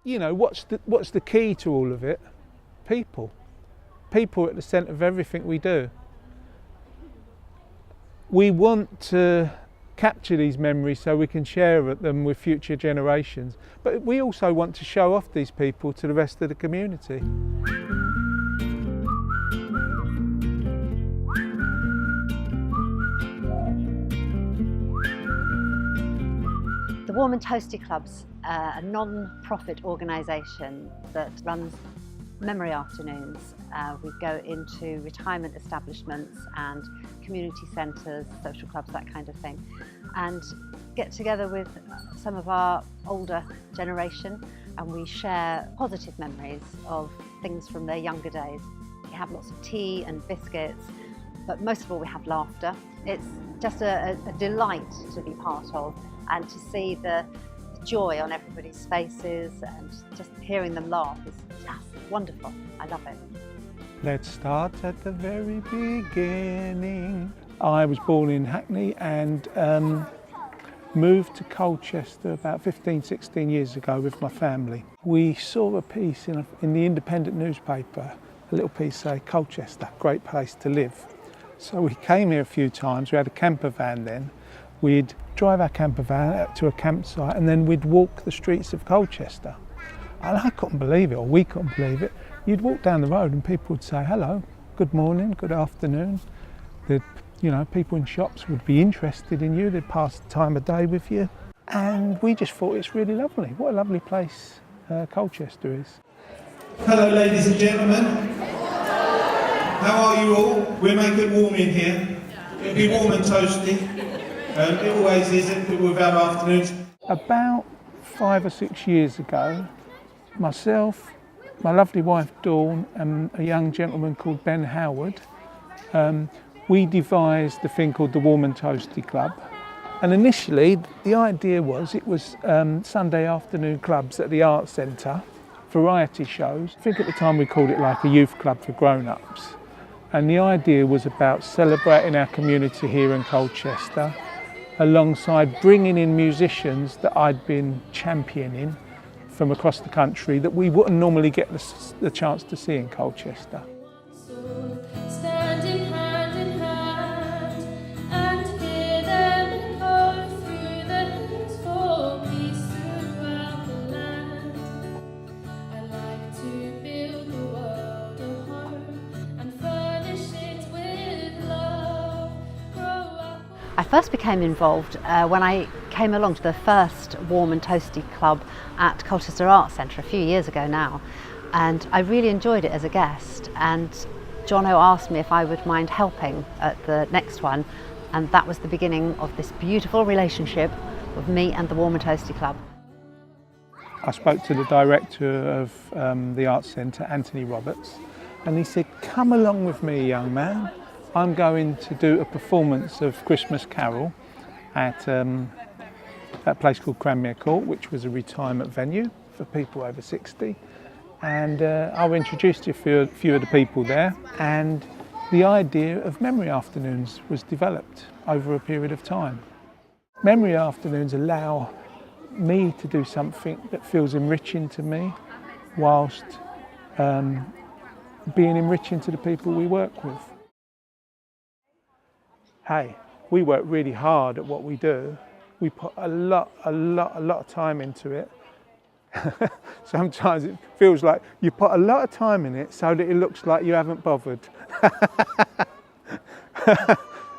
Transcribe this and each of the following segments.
you know, what's the key to all of it? People. People are at the centre of everything we do. We want to capture these memories so we can share them with future generations, but we also want to show off these people to the rest of the community. The Warm and Toasty Club's a non-profit organisation that runs memory afternoons. We go into retirement establishments and community centres, social clubs, that kind of thing, and get together with some of our older generation, and we share positive memories of things from their younger days. We have lots of tea and biscuits, but most of all we have laughter. It's just a delight to be part of, and to see the joy on everybody's faces and just hearing them laugh is just wonderful. I love it. Let's start at the very beginning. I was born in Hackney and moved to Colchester about 15, 16 years ago with my family. We saw a piece in the independent newspaper, a little piece say, Colchester, great place to live. So we came here a few times. We had a camper van then. We'd drive our camper van out to a campsite and then we'd walk the streets of Colchester. And I couldn't believe it, or we couldn't believe it. You'd walk down the road and people would say, hello, good morning, good afternoon. People in shops would be interested in you, they'd pass the time of day with you. And we just thought it's really lovely. What a lovely place Colchester is. Hello ladies and gentlemen. How are you all? We'll make it warm in here. It'll be warm and toasty. It always is with our afternoons. About 5 or 6 years ago, myself, my lovely wife Dawn and a young gentleman called Ben Howard, we devised a thing called the Warm and Toasty Club. And initially the idea was it was Sunday afternoon clubs at the Arts Centre, variety shows. I think at the time we called it like a youth club for grown-ups. And the idea was about celebrating our community here in Colchester, alongside bringing in musicians that I'd been championing from across the country that we wouldn't normally get the chance to see in Colchester. Standing hand in hand, and hear them go through the hills for peace throughout the land. I like to build the world a home and furnish it with love. Grow up. I first became involved when I came along to the first Warm and Toasty Club at Colchester Arts Centre a few years ago now, and I really enjoyed it as a guest, and Johnno asked me if I would mind helping at the next one, and that was the beginning of this beautiful relationship with me and the Warm and Toasty Club. I spoke to the director of the Arts Centre, Anthony Roberts, and he said, come along with me, young man. I'm going to do a performance of Christmas Carol at a place called Cranmere Court, which was a retirement venue for people over 60. And I'll introduce to you a few of the people there. And the idea of memory afternoons was developed over a period of time. Memory afternoons allow me to do something that feels enriching to me, whilst being enriching to the people we work with. Hey, we work really hard at what we do. We put a lot of time into it. Sometimes it feels like you put a lot of time in it so that it looks like you haven't bothered.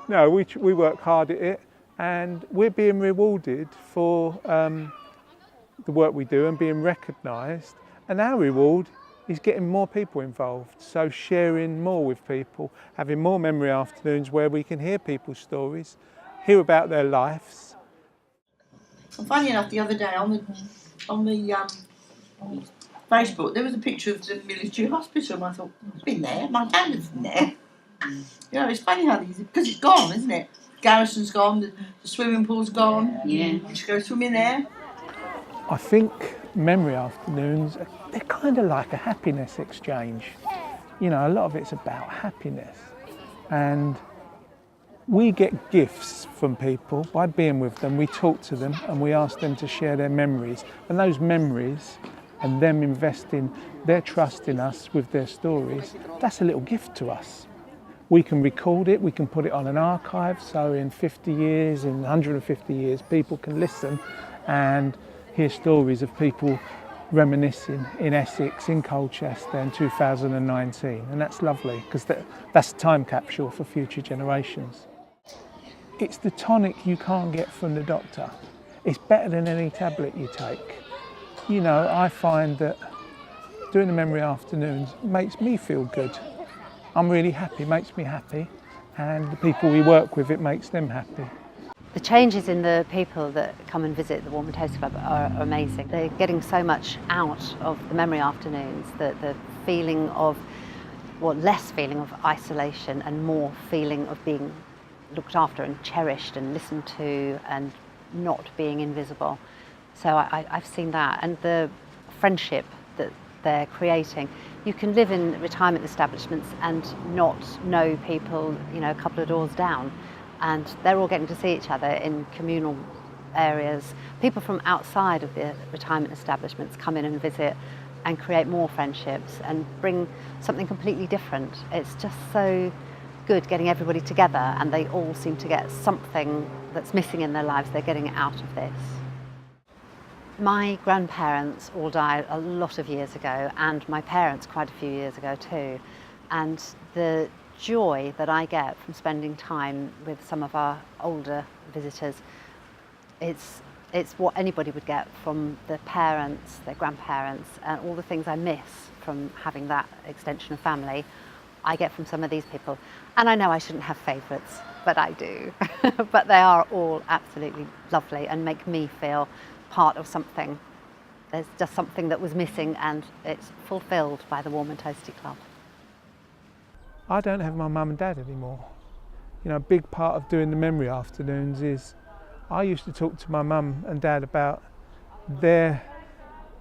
No, we work hard at it, and we're being rewarded for the work we do and being recognised. And our reward is getting more people involved, so sharing more with people, having more memory afternoons where we can hear people's stories, hear about their lives. Well, funny enough, the other day on the Facebook, there was a picture of the military hospital, and I thought, I've been there, my dad lives in there. You know, it's funny how these, because it's gone, isn't it? Garrison's gone, the swimming pool's gone. Yeah. You should go swimming there. I think memory afternoons, they're kind of like a happiness exchange. You know, a lot of it's about happiness. And we get gifts from people by being with them. We talk to them and we ask them to share their memories. And those memories and them investing their trust in us with their stories, that's a little gift to us. We can record it, we can put it on an archive, so in 50 years, in 150 years, people can listen and hear stories of people reminiscing in Essex, in Colchester in 2019, and that's lovely because that's a time capsule for future generations. It's the tonic you can't get from the doctor. It's better than any tablet you take. You know, I find that doing the memory afternoons makes me feel good. I'm really happy, it makes me happy, and the people we work with, it makes them happy. The changes in the people that come and visit the Warm and Toasty Club are amazing. They're getting so much out of the memory afternoons, the feeling of, well, less feeling of isolation and more feeling of being looked after and cherished and listened to and not being invisible. So I've seen that, and the friendship that they're creating. You can live in retirement establishments and not know people, you know, a couple of doors down, and they're all getting to see each other in communal areas. People from outside of the retirement establishments come in and visit and create more friendships and bring something completely different. It's just so good getting everybody together, and they all seem to get something that's missing in their lives. They're getting it out of this. My grandparents all died a lot of years ago, and my parents quite a few years ago too. And the joy that I get from spending time with some of our older visitors, it's what anybody would get from their parents, their grandparents, and all the things I miss from having that extension of family, I get from some of these people. And I know I shouldn't have favourites, but I do. But they are all absolutely lovely and make me feel part of something. There's just something that was missing, and it's fulfilled by the Warm and Toasty Club. I don't have my mum and dad anymore. You know, a big part of doing the memory afternoons is I used to talk to my mum and dad about their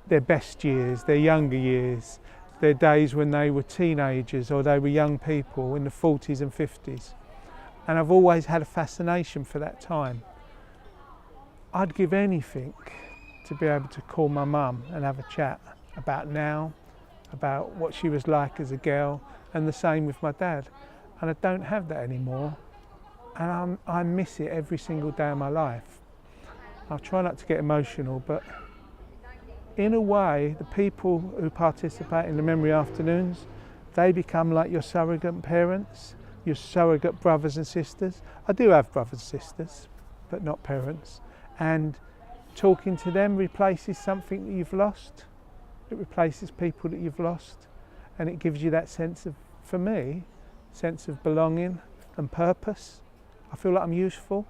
best years, their younger years, their days when they were teenagers or they were young people in the 40s and 50s. And I've always had a fascination for that time. I'd give anything to be able to call my mum and have a chat about now, about what she was like as a girl, and the same with my dad. And I don't have that anymore, and I miss it every single day of my life. I'll try not to get emotional, but in a way, the people who participate in the memory afternoons, they become like your surrogate parents, your surrogate brothers and sisters. I do have brothers and sisters, but not parents. And talking to them replaces something that you've lost. It replaces people that you've lost, and it gives you that sense of, for me, sense of belonging and purpose. I feel like I'm useful.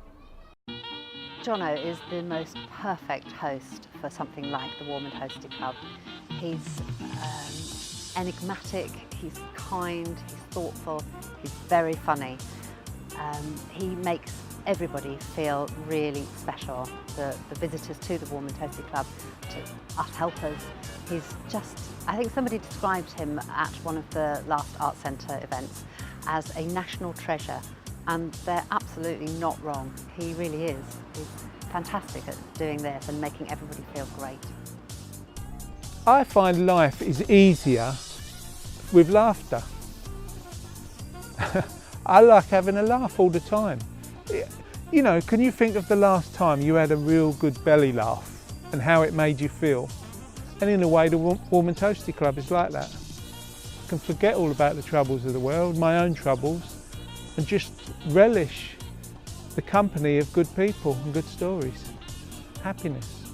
Johnno is the most perfect host for something like the Warm and Toasty Club. He's enigmatic, he's kind, he's thoughtful, he's very funny. He makes everybody feel really special. The visitors to the Warm and Toasty Club, to us helpers. He's just, I think somebody described him at one of the last Arts Centre events as a national treasure, and they're absolutely not wrong. He really is. He's fantastic at doing this and making everybody feel great. I find life is easier with laughter. I like having a laugh all the time. You know, can you think of the last time you had a real good belly laugh and how it made you feel? And in a way, the Warm and Toasty Club is like that. I can forget all about the troubles of the world, my own troubles, and just relish the company of good people and good stories. Happiness.